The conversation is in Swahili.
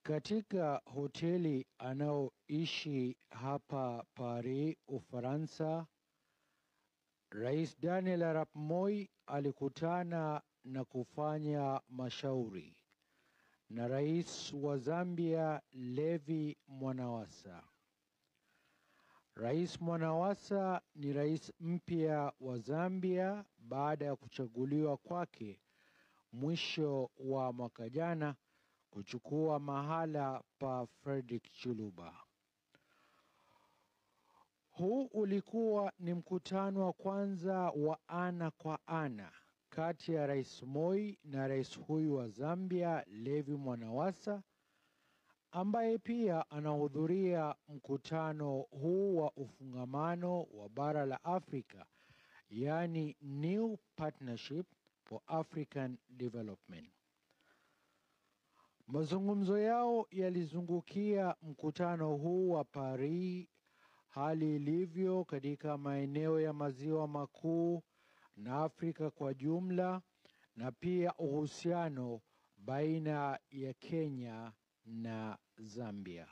Katika hoteli anaoishi hapa Paris, Ufaransa, Rais Daniel Arap Moi alikutana na kufanya mashauri na Rais wa Zambia Levi Mwanawasa. Rais Mwanawasa ni rais mpya wa Zambia baada ya kuchaguliwa kwake mwisho wa mwaka jana kuchukua mahala pa Frederick Chiluba. Huu ulikuwa ni mkutano wa kwanza wa ana kwa ana kati ya Rais Moi na rais huyu wa Zambia Levi Mwanawasa, ambaye pia anahudhuria mkutano huu wa ufungamano wa bara la Afrika, yani New Partnership for African Development. Mazungumzo yao yalizungukia mkutano huu wa Paris, hali ilivyo katika maeneo ya maziwa makuu na Afrika kwa jumla, na pia uhusiano baina ya Kenya na Zambia.